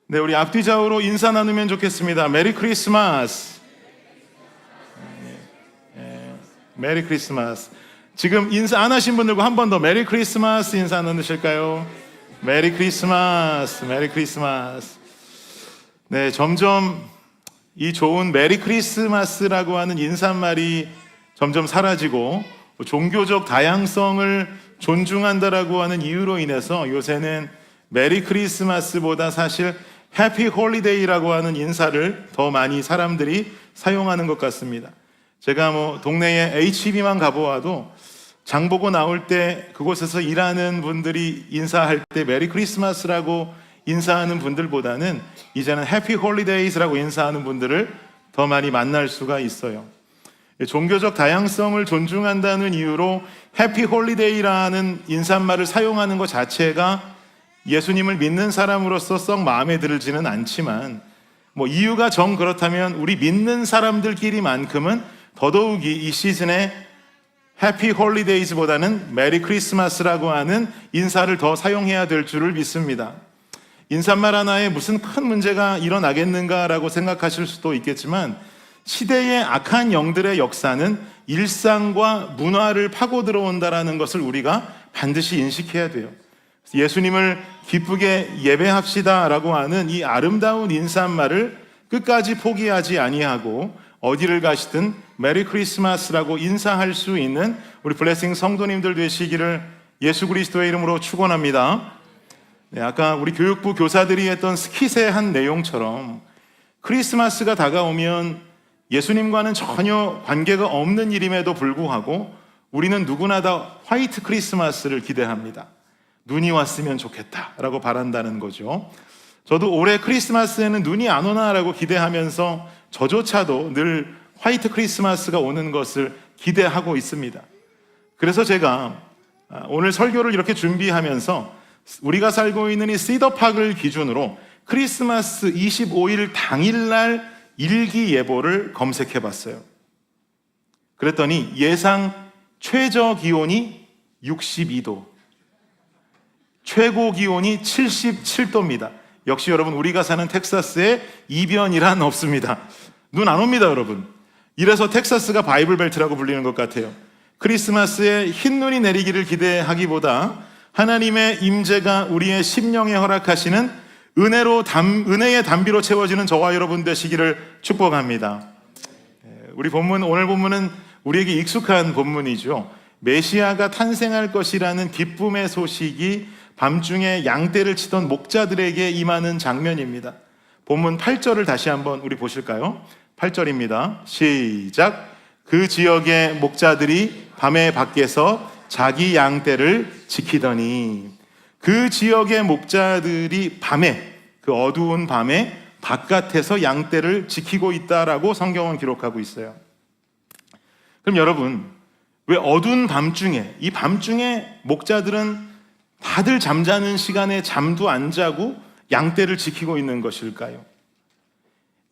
네, 우리 앞뒤 좌우로 인사 나누면 좋겠습니다. 메리 크리스마스. 메리 크리스마스. 지금 인사 안 하신 분들과 한 번 더 메리 크리스마스 인사 나누실까요? 메리 크리스마스, 메리 크리스마스. 네, 점점 이 좋은 메리 크리스마스라고 하는 인사말이 점점 사라지고 종교적 다양성을 존중한다라고 하는 이유로 인해서 요새는 메리 크리스마스보다 사실 해피 홀리데이라고 하는 인사를 더 많이 사람들이 사용하는 것 같습니다. 제가 동네에 HEB만 가보아도 장 보고 나올 때 그곳에서 일하는 분들이 인사할 때 메리 크리스마스라고 인사하는 분들보다는 이제는 해피 홀리데이즈라고 인사하는 분들을 더 많이 만날 수가 있어요. 종교적 다양성을 존중한다는 이유로 해피 홀리데이라는 인사말을 사용하는 것 자체가 예수님을 믿는 사람으로서 썩 마음에 들지는 않지만 이유가 정 그렇다면 우리 믿는 사람들끼리만큼은 더더욱이 이 시즌에 해피 홀리데이즈보다는 메리 크리스마스라고 하는 인사를 더 사용해야 될 줄을 믿습니다. 인사말 하나에 무슨 큰 문제가 일어나겠는가라고 생각하실 수도 있겠지만 시대의 악한 영들의 역사는 일상과 문화를 파고 들어온다는 것을 우리가 반드시 인식해야 돼요. 예수님을 기쁘게 예배합시다라고 하는 이 아름다운 인사말을 끝까지 포기하지 아니하고 어디를 가시든 메리 크리스마스라고 인사할 수 있는 우리 블레싱 성도님들 되시기를 예수 그리스도의 이름으로 축원합니다. 네, 아까 우리 교육부 교사들이 했던 스킷의 한 내용처럼 크리스마스가 다가오면 예수님과는 전혀 관계가 없는 일임에도 불구하고 우리는 누구나 다 화이트 크리스마스를 기대합니다. 눈이 왔으면 좋겠다라고 바란다는 거죠. 저도 올해 크리스마스에는 눈이 안 오나라고 기대하면서 저조차도 늘 화이트 크리스마스가 오는 것을 기대하고 있습니다. 그래서 제가 오늘 설교를 이렇게 준비하면서 우리가 살고 있는 이 시더팍을 기준으로 크리스마스 25일 당일날 일기예보를 검색해 봤어요. 그랬더니 예상 최저 기온이 62도, 최고 기온이 77도입니다. 역시 여러분 우리가 사는 텍사스에 이변이란 없습니다. 눈 안 옵니다, 여러분. 이래서 텍사스가 바이블 벨트라고 불리는 것 같아요. 크리스마스에 흰눈이 내리기를 기대하기보다 하나님의 임재가 우리의 심령에 허락하시는 은혜의 담비로 채워지는 저와 여러분 되시기를 축복합니다. 우리 본문, 오늘 본문은 우리에게 익숙한 본문이죠. 메시아가 탄생할 것이라는 기쁨의 소식이 밤중에 양떼를 치던 목자들에게 임하는 장면입니다. 본문 8절을 다시 한번 우리 보실까요? 8절입니다. 시작. 그 지역의 목자들이 밤에 밖에서 자기 양떼를 지키더니, 그 지역의 목자들이 밤에, 그 어두운 밤에 바깥에서 양떼를 지키고 있다라고 성경은 기록하고 있어요. 그럼 여러분, 왜 어두운 밤중에, 이 밤중에 목자들은 다들 잠자는 시간에 잠도 안 자고 양떼를 지키고 있는 것일까요?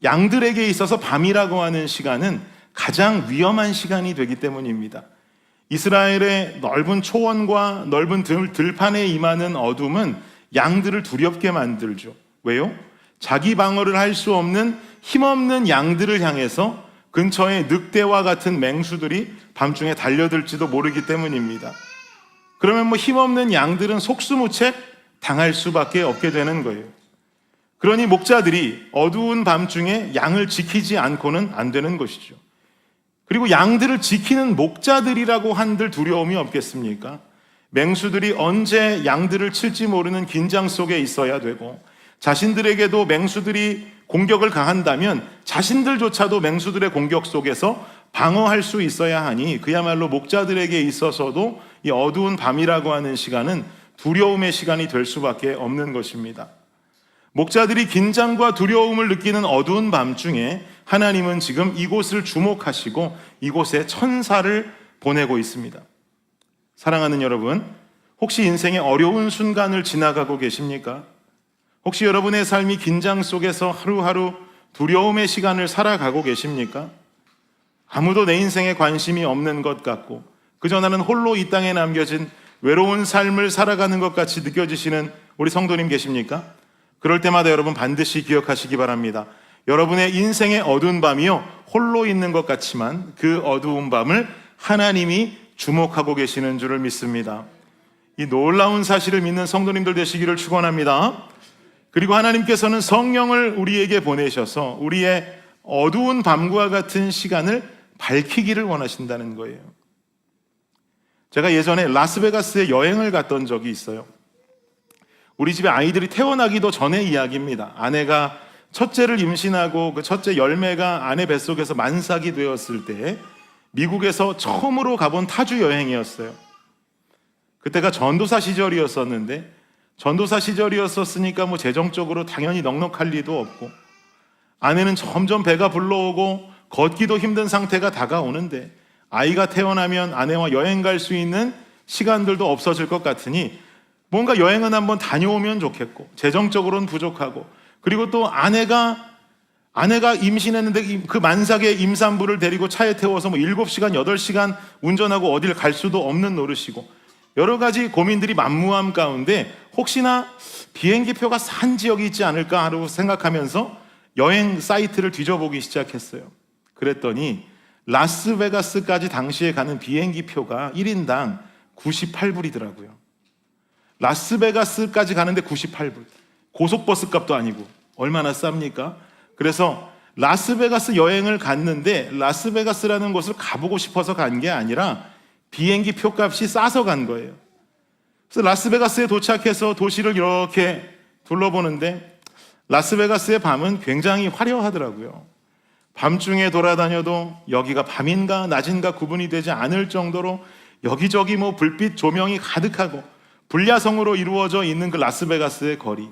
양들에게 있어서 밤이라고 하는 시간은 가장 위험한 시간이 되기 때문입니다. 이스라엘의 넓은 초원과 넓은 들판에 임하는 어둠은 양들을 두렵게 만들죠. 왜요? 자기 방어를 할 수 없는 힘없는 양들을 향해서 근처에 늑대와 같은 맹수들이 밤중에 달려들지도 모르기 때문입니다. 그러면 힘없는 양들은 속수무책 당할 수밖에 없게 되는 거예요. 그러니 목자들이 어두운 밤중에 양을 지키지 않고는 안 되는 것이죠. 그리고 양들을 지키는 목자들이라고 한들 두려움이 없겠습니까? 맹수들이 언제 양들을 칠지 모르는 긴장 속에 있어야 되고, 자신들에게도 맹수들이 공격을 가한다면 자신들조차도 맹수들의 공격 속에서 방어할 수 있어야 하니, 그야말로 목자들에게 있어서도 이 어두운 밤이라고 하는 시간은 두려움의 시간이 될 수밖에 없는 것입니다. 목자들이 긴장과 두려움을 느끼는 어두운 밤중에 하나님은 지금 이곳을 주목하시고 이곳에 천사를 보내고 있습니다. 사랑하는 여러분, 혹시 인생의 어려운 순간을 지나가고 계십니까? 혹시 여러분의 삶이 긴장 속에서 하루하루 두려움의 시간을 살아가고 계십니까? 아무도 내 인생에 관심이 없는 것 같고 그저 나는 홀로 이 땅에 남겨진 외로운 삶을 살아가는 것 같이 느껴지시는 우리 성도님 계십니까? 그럴 때마다 여러분 반드시 기억하시기 바랍니다. 여러분의 인생의 어두운 밤이요, 홀로 있는 것 같지만 그 어두운 밤을 하나님이 주목하고 계시는 줄을 믿습니다. 이 놀라운 사실을 믿는 성도님들 되시기를 축원합니다. 그리고 하나님께서는 성령을 우리에게 보내셔서 우리의 어두운 밤과 같은 시간을 밝히기를 원하신다는 거예요. 제가 예전에 라스베가스에 여행을 갔던 적이 있어요. 우리 집에 아이들이 태어나기도 전의 이야기입니다. 아내가 첫째를 임신하고 그 첫째 열매가 아내 뱃속에서 만삭이 되었을 때 미국에서 처음으로 가본 타주 여행이었어요. 그때가 전도사 시절이었었는데, 전도사 시절이었었으니까 뭐 재정적으로 당연히 넉넉할 리도 없고, 아내는 점점 배가 불러오고 걷기도 힘든 상태가 다가오는데, 아이가 태어나면 아내와 여행 갈 수 있는 시간들도 없어질 것 같으니 뭔가 여행은 한번 다녀오면 좋겠고, 재정적으로는 부족하고, 그리고 또 아내가 임신했는데 그 만삭의 임산부를 데리고 차에 태워서 뭐 7시간, 8시간 운전하고 어딜 갈 수도 없는 노릇이고, 여러 가지 고민들이 만무함 가운데 혹시나 비행기표가 싼 지역이 있지 않을까 하고 생각하면서 여행 사이트를 뒤져보기 시작했어요. 그랬더니 라스베가스까지 당시에 가는 비행기표가 1인당 98불이더라고요. 라스베가스까지 가는데 98불. 고속버스 값도 아니고 얼마나 쌉니까? 그래서 라스베가스 여행을 갔는데, 라스베가스라는 곳을 가보고 싶어서 간 게 아니라 비행기 표값이 싸서 간 거예요. 그래서 라스베가스에 도착해서 도시를 이렇게 둘러보는데, 라스베가스의 밤은 굉장히 화려하더라고요. 밤중에 돌아다녀도 여기가 밤인가 낮인가 구분이 되지 않을 정도로 여기저기 뭐 불빛 조명이 가득하고 불야성으로 이루어져 있는 그 라스베가스의 거리,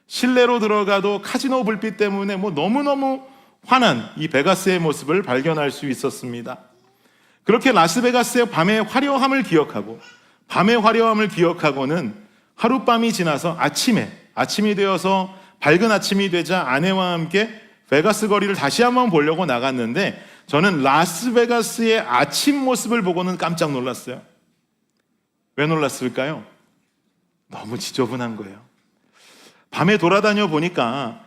실내로 들어가도 카지노 불빛 때문에 뭐 너무너무 환한 이 베가스의 모습을 발견할 수 있었습니다. 그렇게 라스베가스의 밤의 화려함을 기억하고, 밤의 화려함을 기억하고는 하룻밤이 지나서 아침이 되어서 밝은 아침이 되자 아내와 함께 베가스 거리를 다시 한번 보려고 나갔는데, 저는 라스베가스의 아침 모습을 보고는 깜짝 놀랐어요. 왜 놀랐을까요? 너무 지저분한 거예요. 밤에 돌아다녀 보니까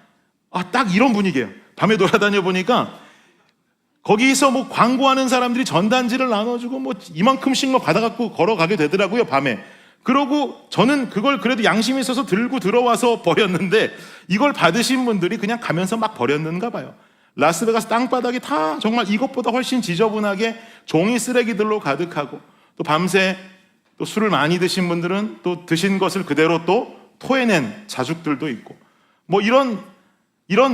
딱 이런 분위기예요. 밤에 돌아다녀 보니까 거기서 뭐 광고하는 사람들이 전단지를 나눠주고 뭐 이만큼씩 뭐 받아갖고 걸어가게 되더라고요, 밤에. 그러고 저는 그걸 그래도 양심이 있어서 들고 들어와서 버렸는데, 이걸 받으신 분들이 그냥 가면서 막 버렸는가 봐요. 라스베가스 땅바닥이 다 정말 이것보다 훨씬 지저분하게 종이 쓰레기들로 가득하고, 또 밤새 또 술을 많이 드신 분들은 또 드신 것을 그대로 또 토해낸 자죽들도 있고, 뭐 이런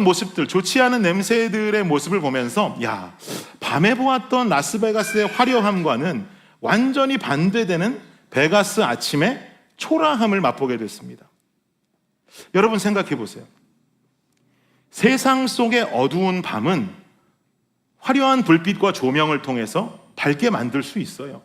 모습들, 좋지 않은 냄새들의 모습을 보면서, 야, 밤에 보았던 라스베가스의 화려함과는 완전히 반대되는 베가스 아침의 초라함을 맛보게 됐습니다. 여러분 생각해 보세요. 세상 속의 어두운 밤은 화려한 불빛과 조명을 통해서 밝게 만들 수 있어요.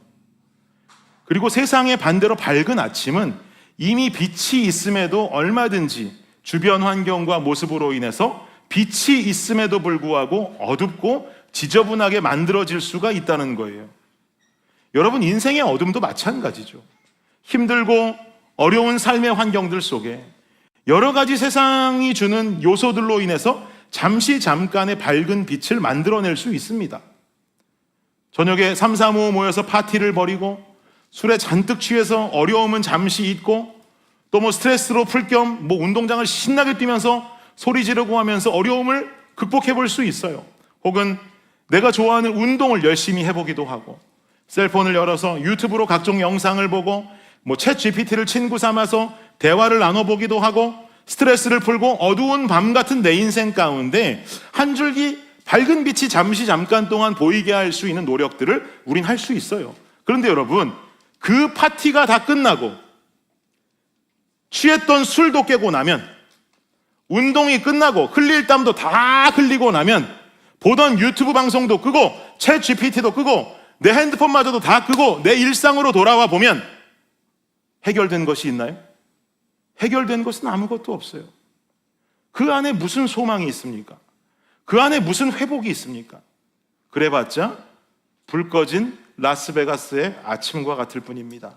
그리고 세상의 반대로 밝은 아침은 이미 빛이 있음에도 얼마든지 주변 환경과 모습으로 인해서 빛이 있음에도 불구하고 어둡고 지저분하게 만들어질 수가 있다는 거예요. 여러분, 인생의 어둠도 마찬가지죠. 힘들고 어려운 삶의 환경들 속에 여러 가지 세상이 주는 요소들로 인해서 잠깐의 밝은 빛을 만들어낼 수 있습니다. 저녁에 3, 4, 5 모여서 파티를 벌이고 술에 잔뜩 취해서 어려움은 잠시 잊고, 또 뭐 스트레스로 풀 겸 뭐 운동장을 신나게 뛰면서 소리 지르고 하면서 어려움을 극복해 볼 수 있어요. 혹은 내가 좋아하는 운동을 열심히 해보기도 하고, 셀폰을 열어서 유튜브로 각종 영상을 보고 뭐 챗 GPT를 친구 삼아서 대화를 나눠보기도 하고, 스트레스를 풀고 어두운 밤 같은 내 인생 가운데 한 줄기 밝은 빛이 잠깐 동안 보이게 할 수 있는 노력들을 우린 할 수 있어요. 그런데 여러분, 그 파티가 다 끝나고 취했던 술도 깨고 나면, 운동이 끝나고 흘릴 땀도 다 흘리고 나면, 보던 유튜브 방송도 끄고 챗 GPT도 끄고 내 핸드폰마저도 다 끄고 내 일상으로 돌아와 보면 해결된 것이 있나요? 해결된 것은 아무것도 없어요. 그 안에 무슨 소망이 있습니까? 그 안에 무슨 회복이 있습니까? 그래봤자 불 꺼진 라스베가스의 아침과 같을 뿐입니다.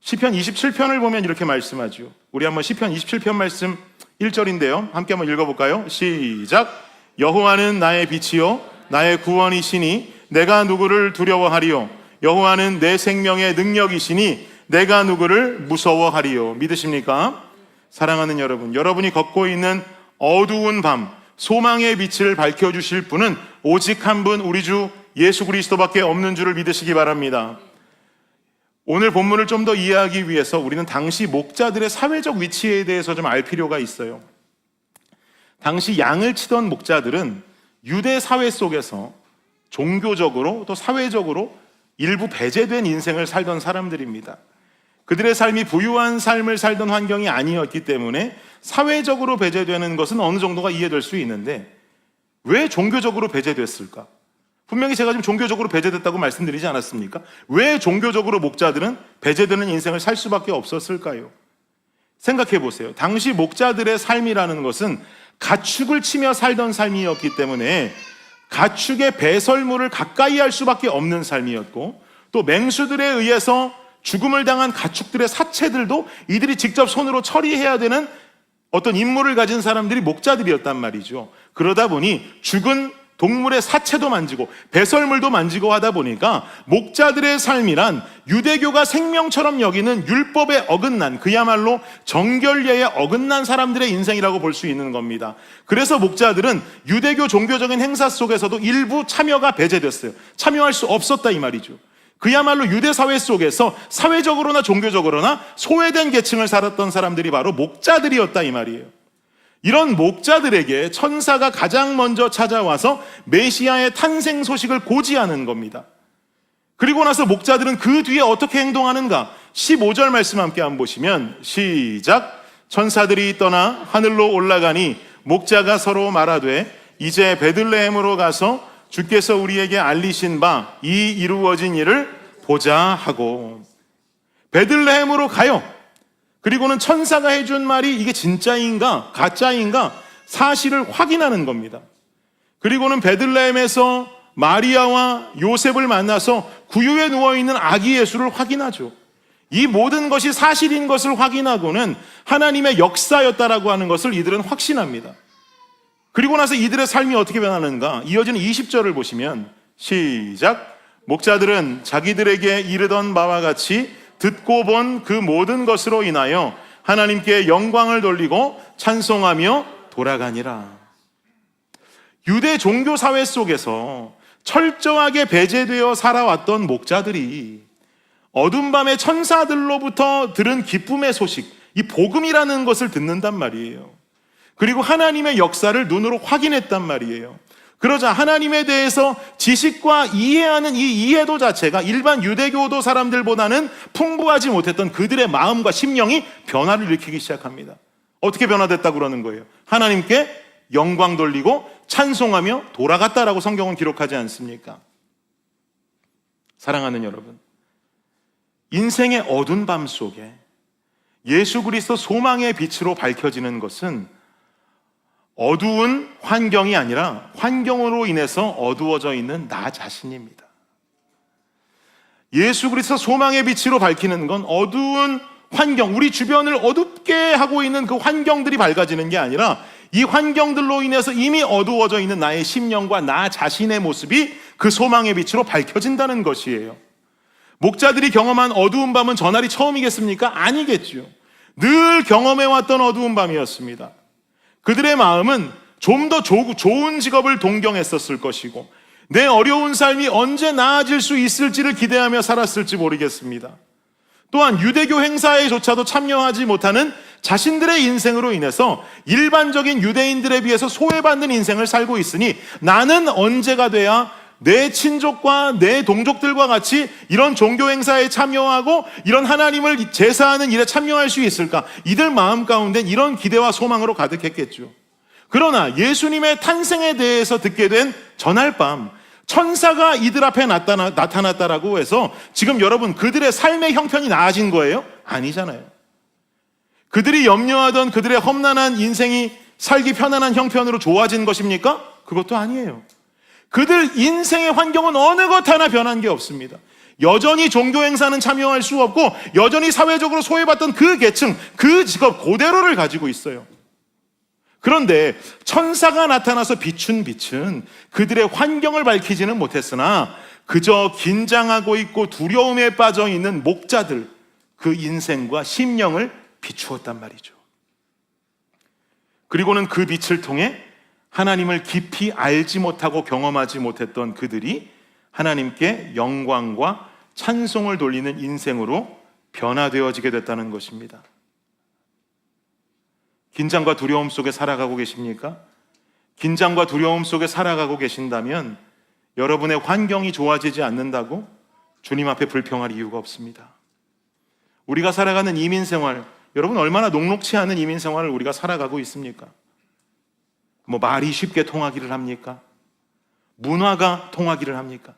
시편 27편을 보면 이렇게 말씀하죠. 우리 한번 시편 27편 말씀 1절인데요. 함께 한번 읽어볼까요? 시작. 여호와는 나의 빛이요 나의 구원이시니 내가 누구를 두려워하리요. 여호와는 내 생명의 능력이시니 내가 누구를 무서워하리요. 믿으십니까? 사랑하는 여러분, 여러분이 걷고 있는 어두운 밤 소망의 빛을 밝혀주실 분은 오직 한 분, 우리 주 예수 그리스도밖에 없는 줄을 믿으시기 바랍니다. 오늘 본문을 좀 더 이해하기 위해서 우리는 당시 목자들의 사회적 위치에 대해서 좀 알 필요가 있어요. 당시 양을 치던 목자들은 유대 사회 속에서 종교적으로 또 사회적으로 일부 배제된 인생을 살던 사람들입니다. 그들의 삶이 부유한 삶을 살던 환경이 아니었기 때문에 사회적으로 배제되는 것은 어느 정도가 이해될 수 있는데 왜 종교적으로 배제됐을까? 분명히 제가 지금 종교적으로 배제됐다고 말씀드리지 않았습니까? 왜 종교적으로 목자들은 배제되는 인생을 살 수밖에 없었을까요? 생각해 보세요. 당시 목자들의 삶이라는 것은 가축을 치며 살던 삶이었기 때문에 가축의 배설물을 가까이 할 수밖에 없는 삶이었고, 또 맹수들에 의해서 죽음을 당한 가축들의 사체들도 이들이 직접 손으로 처리해야 되는 어떤 임무를 가진 사람들이 목자들이었단 말이죠. 그러다 보니 죽은 동물의 사체도 만지고 배설물도 만지고 하다 보니까 목자들의 삶이란 유대교가 생명처럼 여기는 율법에 어긋난, 그야말로 정결례에 어긋난 사람들의 인생이라고 볼 수 있는 겁니다. 그래서 목자들은 유대교 종교적인 행사 속에서도 일부 참여가 배제됐어요. 참여할 수 없었다 이 말이죠. 그야말로 유대 사회 속에서 사회적으로나 종교적으로나 소외된 계층을 살았던 사람들이 바로 목자들이었다 이 말이에요. 이런 목자들에게 천사가 가장 먼저 찾아와서 메시아의 탄생 소식을 고지하는 겁니다. 그리고 나서 목자들은 그 뒤에 어떻게 행동하는가? 15절 말씀 함께 한번 보시면 시작. 천사들이 떠나 하늘로 올라가니 목자가 서로 말하되 이제 베들레헴으로 가서 주께서 우리에게 알리신 바 이 이루어진 일을 보자 하고, 베들레헴으로 가요. 그리고는 천사가 해준 말이 이게 진짜인가 가짜인가 사실을 확인하는 겁니다. 그리고는 베들레헴에서 마리아와 요셉을 만나서 구유에 누워있는 아기 예수를 확인하죠. 이 모든 것이 사실인 것을 확인하고는 하나님의 역사였다라고 하는 것을 이들은 확신합니다. 그리고 나서 이들의 삶이 어떻게 변하는가? 이어지는 20절을 보시면 시작. 목자들은 자기들에게 이르던 바와 같이 듣고 본 그 모든 것으로 인하여 하나님께 영광을 돌리고 찬송하며 돌아가니라. 유대 종교 사회 속에서 철저하게 배제되어 살아왔던 목자들이 어둠 밤의 천사들로부터 들은 기쁨의 소식, 이 복음이라는 것을 듣는단 말이에요. 그리고 하나님의 역사를 눈으로 확인했단 말이에요. 그러자 하나님에 대해서 지식과 이해하는 이 이해도 자체가 일반 유대교도 사람들보다는 풍부하지 못했던 그들의 마음과 심령이 변화를 일으키기 시작합니다. 어떻게 변화됐다고 그러는 거예요? 하나님께 영광 돌리고 찬송하며 돌아갔다라고 성경은 기록하지 않습니까? 사랑하는 여러분, 인생의 어두운 밤 속에 예수 그리스도 소망의 빛으로 밝혀지는 것은 어두운 환경이 아니라 환경으로 인해서 어두워져 있는 나 자신입니다. 예수 그리스도 소망의 빛으로 밝히는 건 어두운 환경, 우리 주변을 어둡게 하고 있는 그 환경들이 밝아지는 게 아니라 이 환경들로 인해서 이미 어두워져 있는 나의 심령과 나 자신의 모습이 그 소망의 빛으로 밝혀진다는 것이에요. 목자들이 경험한 어두운 밤은 저날이 처음이겠습니까? 아니겠죠. 늘 경험해왔던 어두운 밤이었습니다. 그들의 마음은 좀 더 좋은 직업을 동경했었을 것이고 내 어려운 삶이 언제 나아질 수 있을지를 기대하며 살았을지 모르겠습니다. 또한 유대교 행사에조차도 참여하지 못하는 자신들의 인생으로 인해서 일반적인 유대인들에 비해서 소외받는 인생을 살고 있으니 나는 언제가 돼야 내 친족과 내 동족들과 같이 이런 종교 행사에 참여하고 이런 하나님을 제사하는 일에 참여할 수 있을까? 이들 마음 가운데는 이런 기대와 소망으로 가득했겠죠. 그러나 예수님의 탄생에 대해서 듣게 된 전날 밤 천사가 이들 앞에 나타났다라고 해서 지금 여러분 그들의 삶의 형편이 나아진 거예요? 아니잖아요. 그들이 염려하던 그들의 험난한 인생이 살기 편안한 형편으로 좋아진 것입니까? 그것도 아니에요. 그들 인생의 환경은 어느 것 하나 변한 게 없습니다. 여전히 종교 행사는 참여할 수 없고 여전히 사회적으로 소외받던 그 계층, 그 직업 그대로를 가지고 있어요. 그런데 천사가 나타나서 비춘 빛은 그들의 환경을 밝히지는 못했으나 그저 긴장하고 있고 두려움에 빠져 있는 목자들, 그 인생과 심령을 비추었단 말이죠. 그리고는 그 빛을 통해 하나님을 깊이 알지 못하고 경험하지 못했던 그들이 하나님께 영광과 찬송을 돌리는 인생으로 변화되어지게 됐다는 것입니다. 긴장과 두려움 속에 살아가고 계십니까? 긴장과 두려움 속에 살아가고 계신다면 여러분의 환경이 좋아지지 않는다고 주님 앞에 불평할 이유가 없습니다. 우리가 살아가는 이민생활, 여러분 얼마나 녹록치 않은 이민생활을 우리가 살아가고 있습니까? 말이 쉽게 통하기를 합니까? 문화가 통하기를 합니까?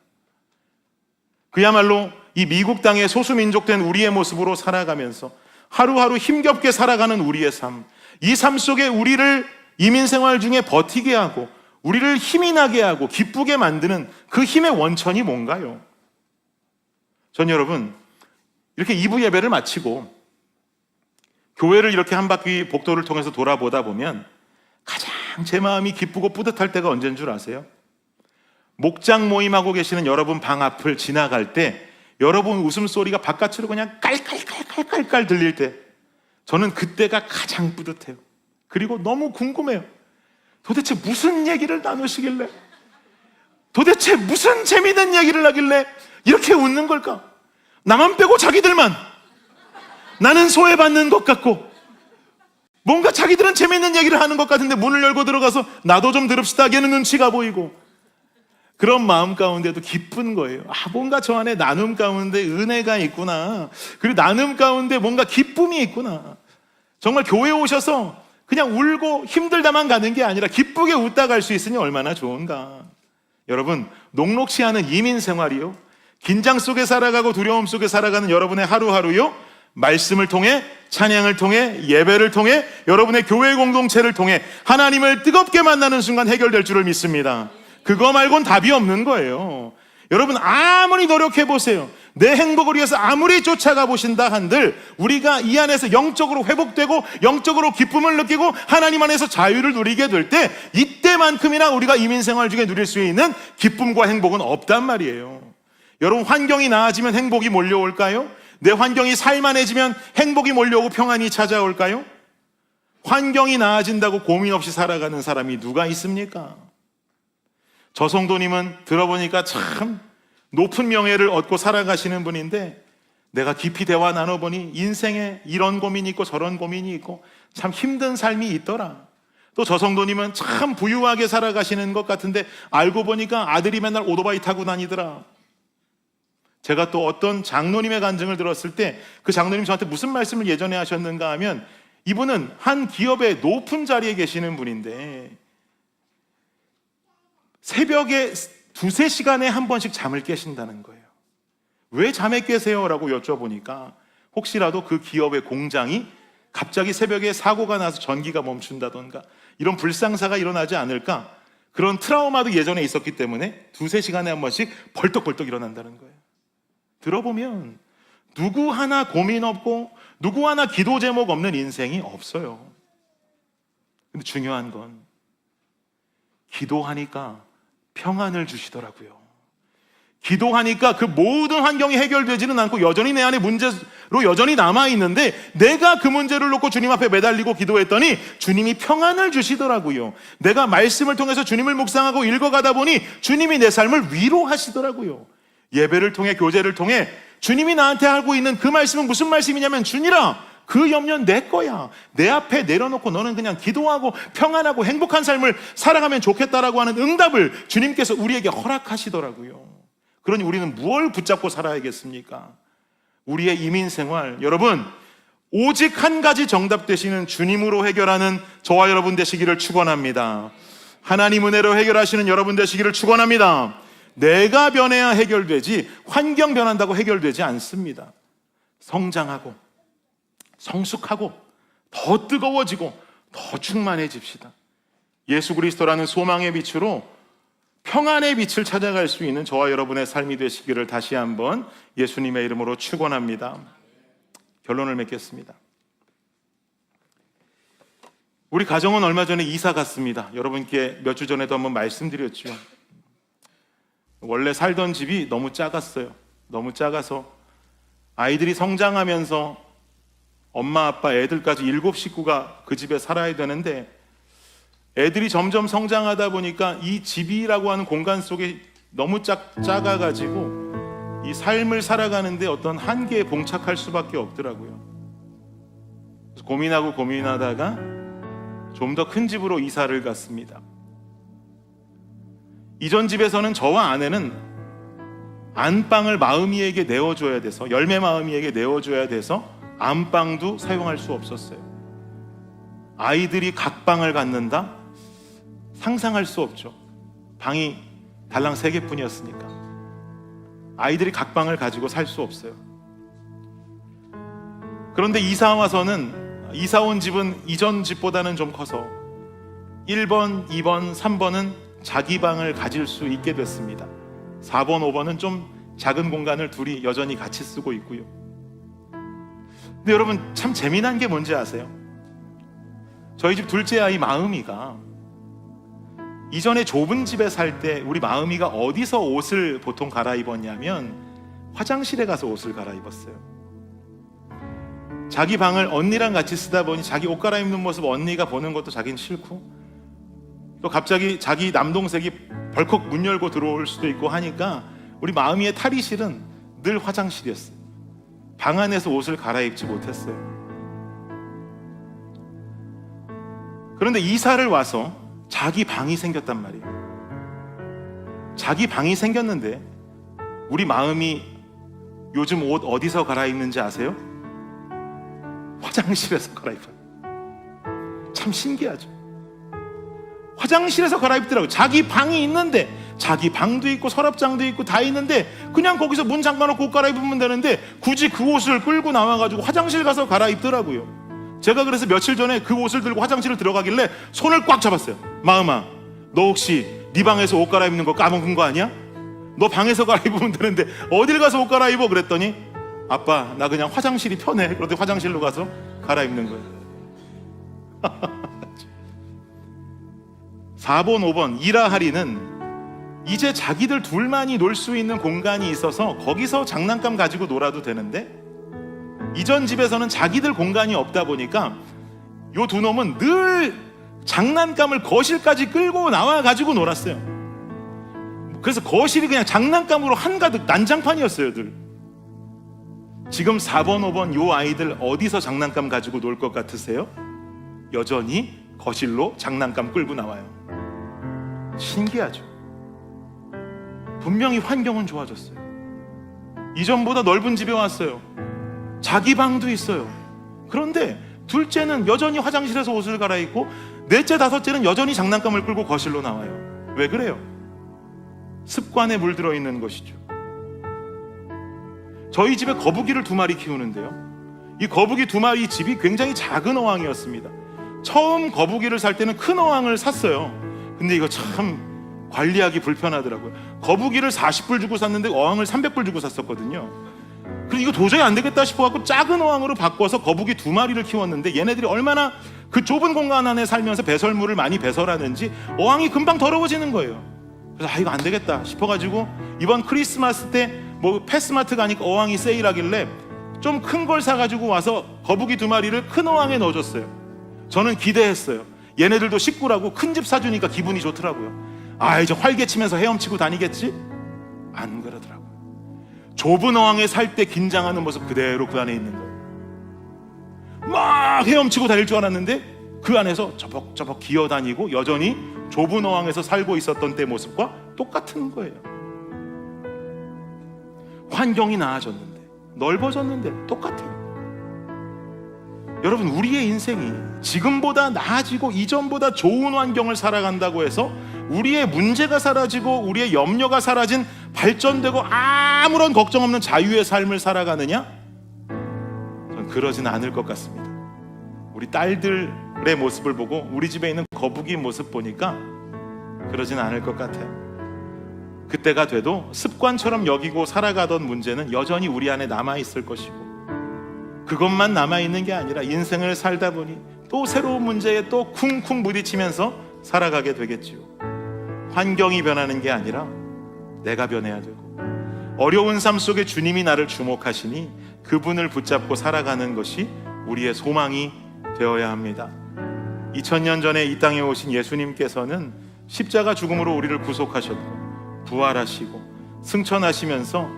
그야말로 이 미국 땅의 소수민족된 우리의 모습으로 살아가면서 하루하루 힘겹게 살아가는 우리의 삶, 이 삶 속에 우리를 이민생활 중에 버티게 하고 우리를 힘이 나게 하고 기쁘게 만드는 그 힘의 원천이 뭔가요? 전 여러분 이렇게 2부 예배를 마치고 교회를 이렇게 한 바퀴 복도를 통해서 돌아보다 보면 가장 제 마음이 기쁘고 뿌듯할 때가 언제인 줄 아세요? 목장 모임하고 계시는 여러분 방 앞을 지나갈 때 여러분 웃음소리가 바깥으로 그냥 깔깔깔깔깔 들릴 때 저는 그때가 가장 뿌듯해요. 그리고 너무 궁금해요. 도대체 무슨 얘기를 나누시길래, 도대체 무슨 재미있는 얘기를 하길래 이렇게 웃는 걸까? 나만 빼고 자기들만, 나는 소외받는 것 같고 뭔가 자기들은 재미있는 얘기를 하는 것 같은데 문을 열고 들어가서 나도 좀 들읍시다 걔는 눈치가 보이고, 그런 마음 가운데도 기쁜 거예요. 뭔가 저 안에 나눔 가운데 은혜가 있구나, 그리고 나눔 가운데 뭔가 기쁨이 있구나. 정말 교회에 오셔서 그냥 울고 힘들다만 가는 게 아니라 기쁘게 웃다 갈 수 있으니 얼마나 좋은가. 여러분 녹록치 않은 이민 생활이요, 긴장 속에 살아가고 두려움 속에 살아가는 여러분의 하루하루요, 말씀을 통해, 찬양을 통해, 예배를 통해, 여러분의 교회 공동체를 통해 하나님을 뜨겁게 만나는 순간 해결될 줄을 믿습니다. 그거 말고는 답이 없는 거예요. 여러분 아무리 노력해 보세요, 내 행복을 위해서 아무리 쫓아가 보신다 한들 우리가 이 안에서 영적으로 회복되고 영적으로 기쁨을 느끼고 하나님 안에서 자유를 누리게 될 때 이때만큼이나 우리가 이민생활 중에 누릴 수 있는 기쁨과 행복은 없단 말이에요. 여러분 환경이 나아지면 행복이 몰려올까요? 내 환경이 살만해지면 행복이 몰려오고 평안이 찾아올까요? 환경이 나아진다고 고민 없이 살아가는 사람이 누가 있습니까? 저 성도님은 들어보니까 참 높은 명예를 얻고 살아가시는 분인데 내가 깊이 대화 나눠보니 인생에 이런 고민이 있고 저런 고민이 있고 참 힘든 삶이 있더라. 또 저 성도님은 참 부유하게 살아가시는 것 같은데 알고 보니까 아들이 맨날 오토바이 타고 다니더라. 제가 또 어떤 장로님의 간증을 들었을 때 그 장로님 저한테 무슨 말씀을 예전에 하셨는가 하면, 이분은 한 기업의 높은 자리에 계시는 분인데 새벽에 2-3시간에 한 번씩 잠을 깨신다는 거예요. 왜 잠에 깨세요? 라고 여쭤보니까 혹시라도 그 기업의 공장이 갑자기 새벽에 사고가 나서 전기가 멈춘다던가 이런 불상사가 일어나지 않을까, 그런 트라우마도 예전에 있었기 때문에 2-3시간에 한 번씩 벌떡벌떡 일어난다는 거예요. 들어보면 누구 하나 고민 없고 누구 하나 기도 제목 없는 인생이 없어요. 근데 중요한 건 기도하니까 평안을 주시더라고요. 기도하니까 그 모든 환경이 해결되지는 않고 여전히 내 안에 문제로 여전히 남아있는데 내가 그 문제를 놓고 주님 앞에 매달리고 기도했더니 주님이 평안을 주시더라고요. 내가 말씀을 통해서 주님을 묵상하고 읽어가다 보니 주님이 내 삶을 위로하시더라고요. 예배를 통해, 교제를 통해 주님이 나한테 하고 있는 그 말씀은 무슨 말씀이냐면, 주니라 그 염려는 내 거야, 내 앞에 내려놓고 너는 그냥 기도하고 평안하고 행복한 삶을 살아가면 좋겠다라고 하는 응답을 주님께서 우리에게 허락하시더라고요. 그러니 우리는 무엇을 붙잡고 살아야겠습니까? 우리의 이민생활, 여러분 오직 한 가지 정답 되시는 주님으로 해결하는 저와 여러분 되시기를 축원합니다. 하나님 은혜로 해결하시는 여러분 되시기를 축원합니다. 내가 변해야 해결되지 환경 변한다고 해결되지 않습니다. 성장하고 성숙하고 더 뜨거워지고 더 충만해집시다. 예수 그리스도라는 소망의 빛으로 평안의 빛을 찾아갈 수 있는 저와 여러분의 삶이 되시기를 다시 한번 예수님의 이름으로 축원합니다. 결론을 맺겠습니다. 우리 가정은 얼마 전에 이사 갔습니다. 여러분께 몇 주 전에도 한번 말씀드렸죠. 원래 살던 집이 너무 작았어요. 너무 작아서 아이들이 성장하면서 엄마, 아빠, 애들까지 7 식구가 그 집에 살아야 되는데 애들이 점점 성장하다 보니까 이 집이라고 하는 공간 속에 너무 작아가지고 이 삶을 살아가는데 어떤 한계에 봉착할 수밖에 없더라고요. 그래서 고민하다가 좀 더 큰 집으로 이사를 갔습니다. 이전 집에서는 저와 아내는 안방을 마음이에게 내어줘야 돼서, 열매 마음이에게 내어줘야 돼서 안방도 사용할 수 없었어요. 아이들이 각 방을 갖는다? 상상할 수 없죠. 방이 달랑 3개뿐이었으니까 아이들이 각 방을 가지고 살 수 없어요. 그런데 이사 온 집은 이전 집보다는 좀 커서 1번, 2번, 3번은 자기 방을 가질 수 있게 됐습니다. 4번, 5번은 좀 작은 공간을 둘이 여전히 같이 쓰고 있고요. 근데 여러분 참 재미난 게 뭔지 아세요? 저희 집 둘째 아이 마음이가 이전에 좁은 집에 살 때 우리 마음이가 어디서 옷을 보통 갈아입었냐면 화장실에 가서 옷을 갈아입었어요. 자기 방을 언니랑 같이 쓰다 보니 자기 옷 갈아입는 모습 언니가 보는 것도 자기는 싫고, 또 갑자기 자기 남동생이 벌컥 문 열고 들어올 수도 있고 하니까 우리 마음이의 탈의실은 늘 화장실이었어요. 방 안에서 옷을 갈아입지 못했어요. 그런데 이사를 와서 자기 방이 생겼단 말이에요. 자기 방이 생겼는데 우리 마음이 요즘 옷 어디서 갈아입는지 아세요? 화장실에서 갈아입어요. 참 신기하죠. 화장실에서 갈아입더라고요. 자기 방이 있는데, 자기 방도 있고 서랍장도 있고 다 있는데 그냥 거기서 문 잠가놓고 옷 갈아입으면 되는데 굳이 그 옷을 끌고 나와가지고 화장실 가서 갈아입더라고요. 제가 그래서 며칠 전에 그 옷을 들고 화장실을 들어가길래 손을 꽉 잡았어요. 마음아, 너 혹시 네 방에서 옷 갈아입는 거 까먹은 거 아니야? 너 방에서 갈아입으면 되는데 어딜 가서 옷 갈아입어? 그랬더니 아빠, 나 그냥 화장실이 편해. 그런데 화장실로 가서 갈아입는 거예요. 4번, 5번 이라하리는 이제 자기들 둘만이 놀 수 있는 공간이 있어서 거기서 장난감 가지고 놀아도 되는데, 이전 집에서는 자기들 공간이 없다 보니까 요 두 놈은 늘 장난감을 거실까지 끌고 나와 가지고 놀았어요. 그래서 거실이 그냥 장난감으로 한가득 난장판이었어요. 늘. 지금 4번, 5번 요 아이들 어디서 장난감 가지고 놀 것 같으세요? 여전히 거실로 장난감 끌고 나와요. 신기하죠. 분명히 환경은 좋아졌어요. 이전보다 넓은 집에 왔어요. 자기 방도 있어요. 그런데 둘째는 여전히 화장실에서 옷을 갈아입고, 넷째, 다섯째는 여전히 장난감을 끌고 거실로 나와요. 왜 그래요? 습관에 물들어 있는 것이죠. 저희 집에 거북이를 2마리 키우는데요, 이 거북이 2마리 집이 굉장히 작은 어항이었습니다. 처음 거북이를 살 때는 큰 어항을 샀어요. 근데 이거 참 관리하기 불편하더라고요. 거북이를 40불 주고 샀는데 어항을 300불 주고 샀었거든요. 그래서 이거 도저히 안 되겠다 싶어갖고 작은 어항으로 바꿔서 거북이 2마리를 키웠는데, 얘네들이 얼마나 그 좁은 공간 안에 살면서 배설물을 많이 배설하는지 어항이 금방 더러워지는 거예요. 그래서 이거 안 되겠다 싶어가지고 이번 크리스마스 때 뭐 패스마트 가니까 어항이 세일하길래 좀 큰 걸 사가지고 와서 거북이 2마리를 큰 어항에 넣어줬어요. 저는 기대했어요. 얘네들도 식구라고 큰 집 사주니까 기분이 좋더라고요. 이제 활개치면서 헤엄치고 다니겠지? 안 그러더라고요. 좁은 어항에 살 때 긴장하는 모습 그대로 그 안에 있는 거예요. 막 헤엄치고 다닐 줄 알았는데 그 안에서 저벅저벅 기어다니고 여전히 좁은 어항에서 살고 있었던 때 모습과 똑같은 거예요. 환경이 나아졌는데, 넓어졌는데 똑같아요. 여러분, 우리의 인생이 지금보다 나아지고 이전보다 좋은 환경을 살아간다고 해서 우리의 문제가 사라지고 우리의 염려가 사라진 발전되고 아무런 걱정 없는 자유의 삶을 살아가느냐? 전 그러진 않을 것 같습니다. 우리 딸들의 모습을 보고 우리 집에 있는 거북이 모습 보니까 그러진 않을 것 같아요. 그때가 돼도 습관처럼 여기고 살아가던 문제는 여전히 우리 안에 남아있을 것이고, 그것만 남아있는 게 아니라 인생을 살다 보니 또 새로운 문제에 또 쿵쿵 부딪히면서 살아가게 되겠지요. 환경이 변하는 게 아니라 내가 변해야 되고, 어려운 삶 속에 주님이 나를 주목하시니 그분을 붙잡고 살아가는 것이 우리의 소망이 되어야 합니다. 2000년 전에 이 땅에 오신 예수님께서는 십자가 죽음으로 우리를 구속하셨고 부활하시고 승천하시면서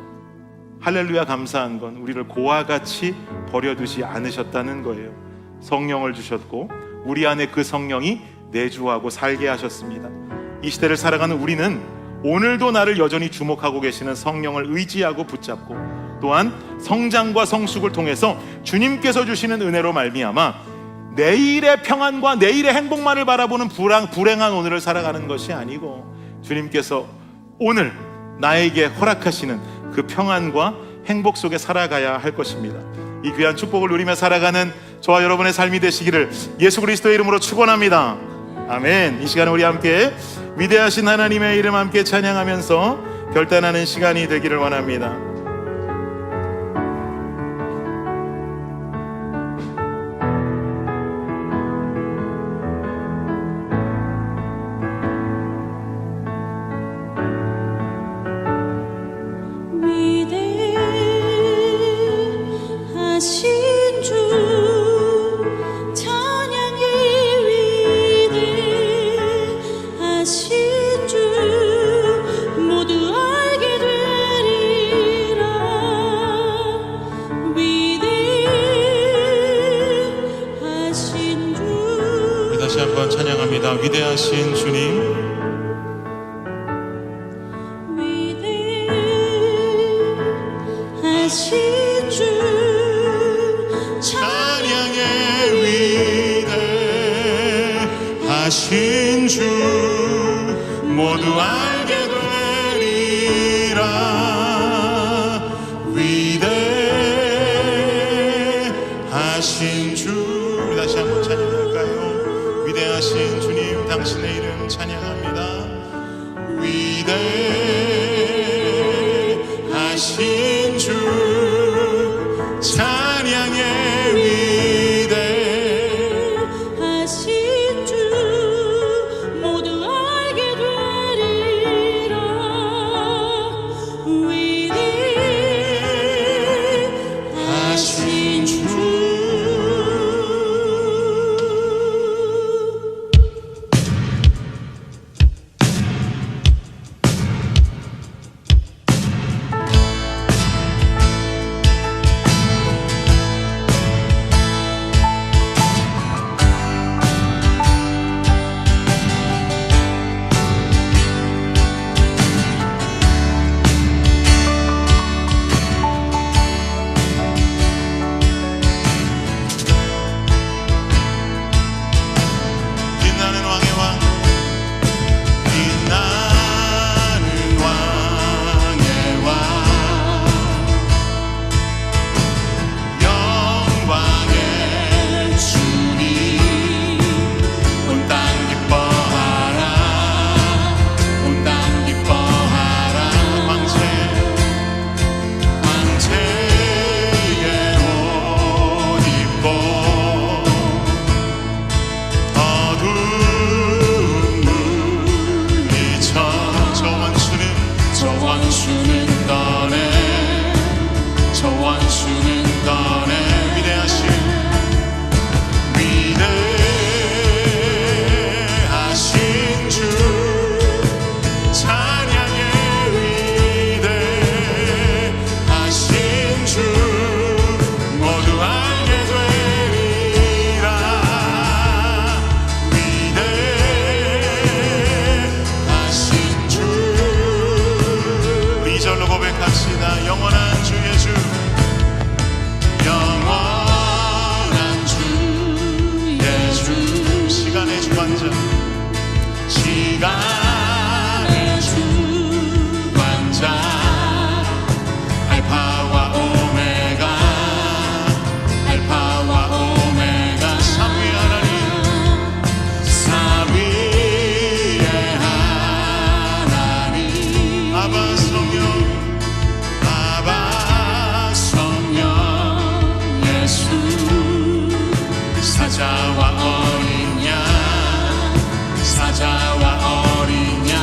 할렐루야 감사한 건 우리를 고와 같이 버려두지 않으셨다는 거예요. 성령을 주셨고 우리 안에 그 성령이 내주하고 살게 하셨습니다. 이 시대를 살아가는 우리는 오늘도 나를 여전히 주목하고 계시는 성령을 의지하고 붙잡고, 또한 성장과 성숙을 통해서 주님께서 주시는 은혜로 말미암아 내일의 평안과 내일의 행복만을 바라보는 불행한 오늘을 살아가는 것이 아니고, 주님께서 오늘 나에게 허락하시는 그 평안과 행복 속에 살아가야 할 것입니다. 이 귀한 축복을 누리며 살아가는 저와 여러분의 삶이 되시기를 예수 그리스도의 이름으로 축원합니다. 아멘. 이 시간에 우리 함께 위대하신 하나님의 이름 함께 찬양하면서 결단하는 시간이 되기를 원합니다. 다시 한번 찬양합니다. 위대하신 주님, 위대하신 주 찬양의 위대하신 주 모두 알게 되리라. 위대하신 주, 우리 다시 한번 찬양할까요? 위대하신 주님, 당신의 이름 찬양합니다. 위대하신 주 찬양의 위대하신 주 모두 알게 되리라. 위대하신 주. 사자와 어린 양 사자와 어린 양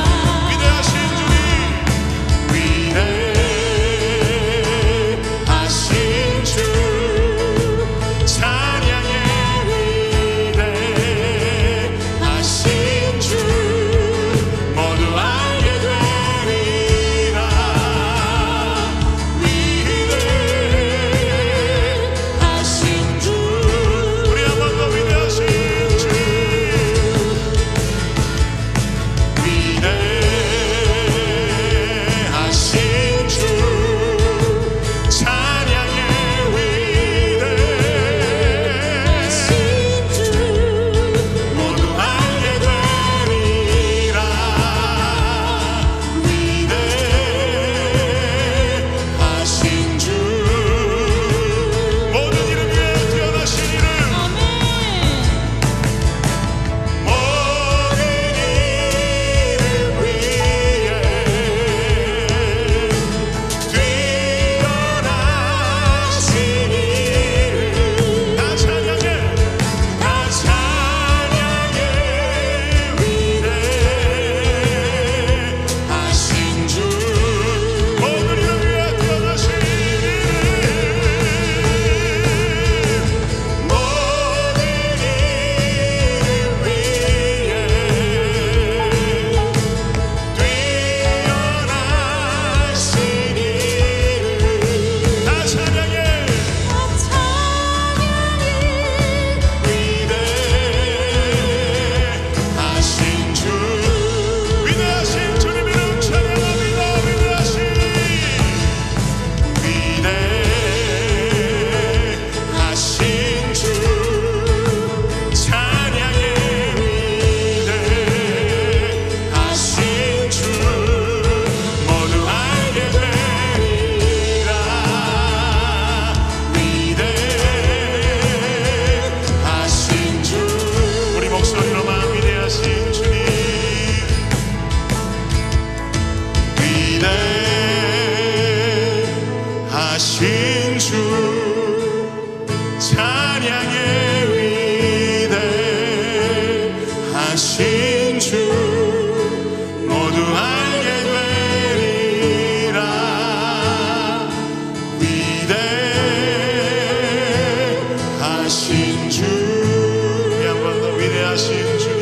위대하신 주님 위대하신 주 찬양의 위대하신 주 모두 알게 되리라 위대하신 주 우리 한 번 더 위대하신 주 위대하신 주 찬양의 위대하신 주 모두 알게 되리라 위대하신 주 모든 이름 위에 뛰어나신 이름 아멘 모든 이름 위에 뛰어나신 이름 다 찬양해 다 찬양해 위대하신 주 모든 이름 위에 뛰어나신 이름 모든 이름 위에 뛰어나신 이름 다 찬양해 위대하신 주 위대하신 주님 이름 찬양합니다 위대하신 주 찬양의 위대하신 주 모두 알게 되리라 위대하신 주 우리 목소리로만 위대하신 주님 위대하신 주 찬양의 위대하신 주 모두 알게 되리라 위대하신 주 한 번 더 위대하신 주님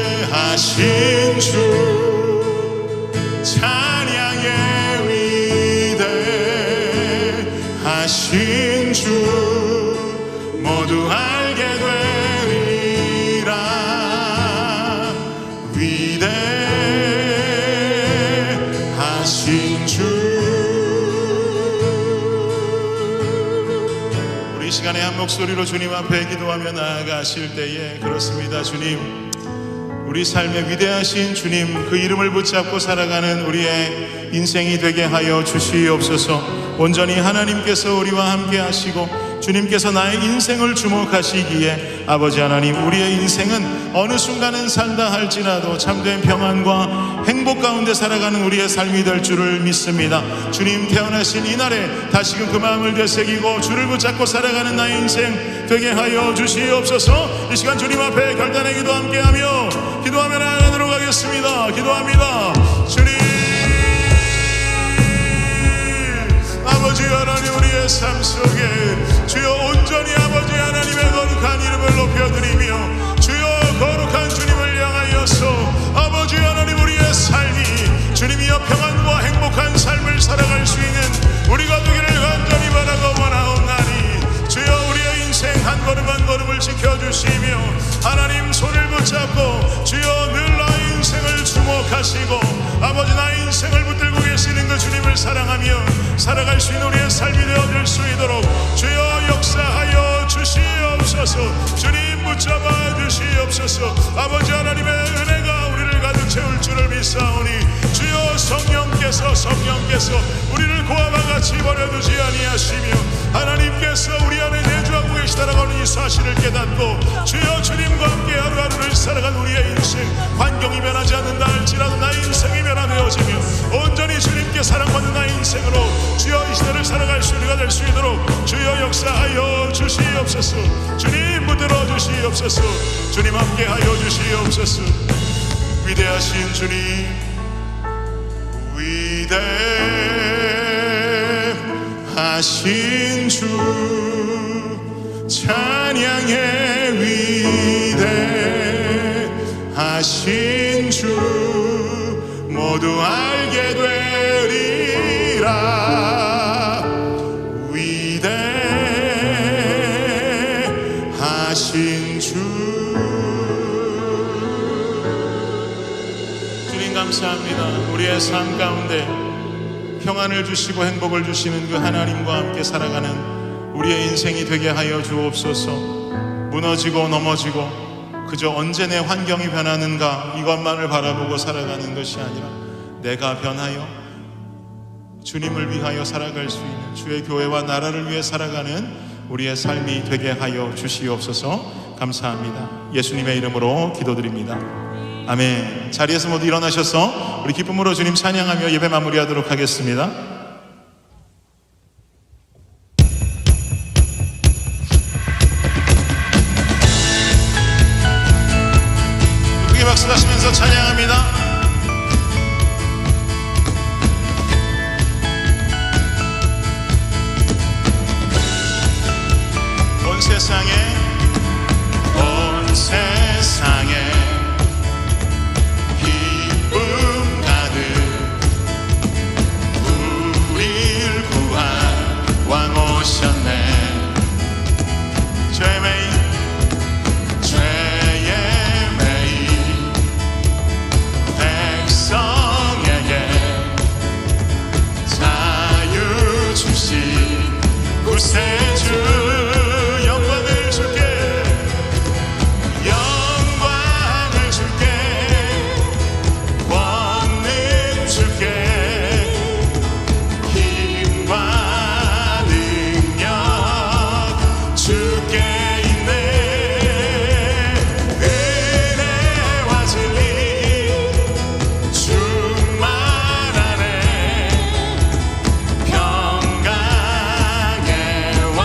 위대하신 주 찬양의 위대하신 주 모두 알게 되리라 위대하신 주 우리 이 시간에 한 목소리로 주님 앞에 기도하며 나아가실 때에 그렇습니다. 주님 우리 삶의 위대하신 주님 그 이름을 붙잡고 살아가는 우리의 인생이 되게 하여 주시옵소서. 온전히 하나님께서 우리와 함께 하시고 주님께서 나의 인생을 주목하시기에 아버지 하나님 우리의 인생은 어느 순간은 산다 할지라도 참된 평안과 행복 가운데 살아가는 우리의 삶이 될 줄을 믿습니다. 주님 태어나신 이날에 다시금 그 마음을 되새기고 주를 붙잡고 살아가는 나의 인생 되게 하여 주시옵소서. 이 시간 주님 앞에 결단의 기도 함께하며 기도하며 나아가도록 하겠습니다. 기도합니다. 주님 아버지 하나님 우리의 삶 속에 주여 온전히 아버지 하나님의 거룩한 이름을 높여드리며 주여 거룩한 주님을 향하여서 아버지 하나님 우리의 삶이 주님이여 평안과 행복한 삶을 살아갈 수 있는 우리가 되기를 간절히 바라고 원하옵나니 주여 우리의 인생 한 걸음 한 걸음을 지켜주시며 하나님 손을 붙잡고 주여 늘 나의 인생을 주목하시고 아버지 나의 인생을 붙들고 계시는 그 주님을 사랑하며 살아갈 수 있는 우리의 삶이 되어질 수 있도록 주여 역사하여 주시옵소서. 주님 붙잡아 주시옵소서. 아버지 하나님의 은혜가 우리를 가득 채울 줄을 믿사오니 주여 성령께서 우리를 고아와 같이 버려두지 아니하시며 하나님께서 우리 안에 내주하고 계시다라고 하는 이 사실을 깨닫고 주여 주님과 함께 하루하루를 살아간 우리의 인생 환경이 변하지 않는다 할지라도 나의 인생이 변화되어지며 온전히 주님께 사랑받는 나의 인생 인생으로 주여 이 시대를 살아갈 수 우리가 될 수 있도록 주여 역사하여 주시옵소서. 주님 붙들어 주시옵소서. 주님 함께하여 주시옵소서. 위대하신 주님, 위대하신 주, 찬양해. 위대하신 주 모두 알게 되리라. 위대하신 주. 주님 감사합니다. 우리의 삶 가운데 평안을 주시고 행복을 주시는 그 하나님과 함께 살아가는 우리의 인생이 되게 하여 주옵소서. 무너지고 넘어지고 그저 언제 내 환경이 변하는가 이것만을 바라보고 살아가는 것이 아니라 내가 변하여 주님을 위하여 살아갈 수 있는 주의 교회와 나라를 위해 살아가는 우리의 삶이 되게 하여 주시옵소서. 감사합니다. 예수님의 이름으로 기도드립니다. 아멘. 자리에서 모두 일어나셔서 우리 기쁨으로 주님 찬양하며 예배 마무리하도록 하겠습니다. 크게 박수 다시면서 찬양합니다. 온 세상에 기쁨 가득 우릴 구한 왕 오셨네. 죄의 메인 백성에게 자유 주신 구세주 평강의 왕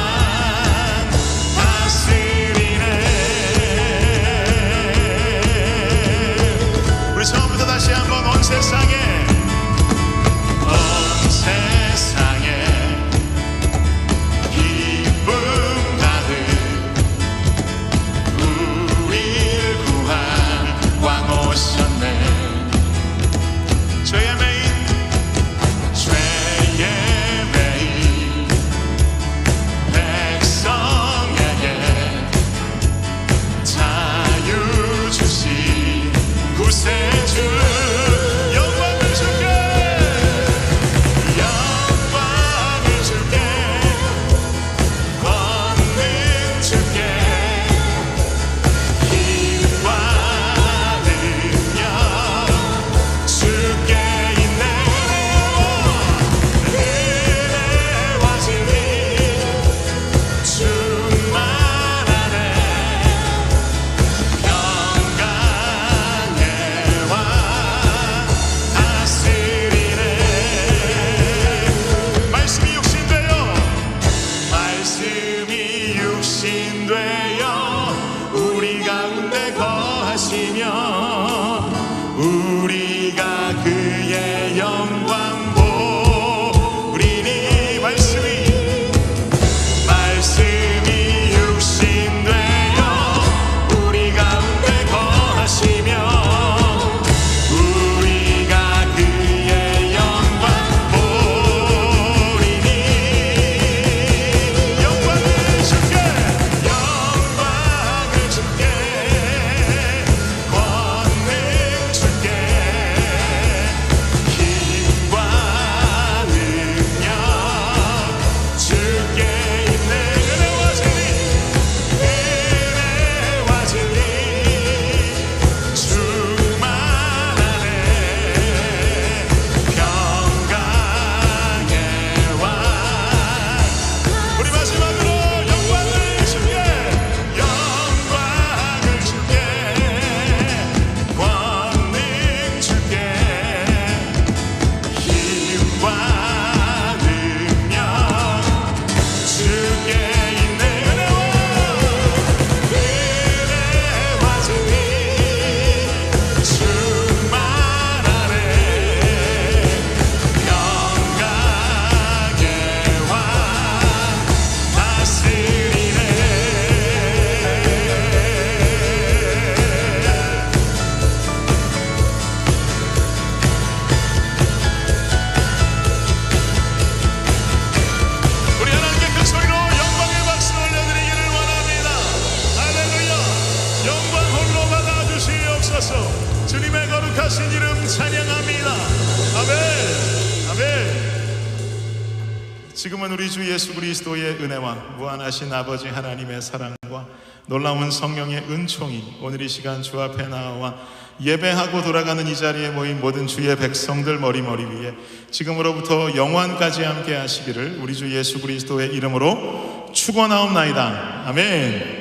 지금은 우리 주 예수 그리스도의 은혜와 무한하신 아버지 하나님의 사랑과 놀라운 성령의 은총이 오늘 이 시간 주 앞에 나와 예배하고 돌아가는 이 자리에 모인 모든 주의 백성들 머리머리 위에 지금으로부터 영원까지 함께 하시기를 우리 주 예수 그리스도의 이름으로 축원하옵나이다. 아멘.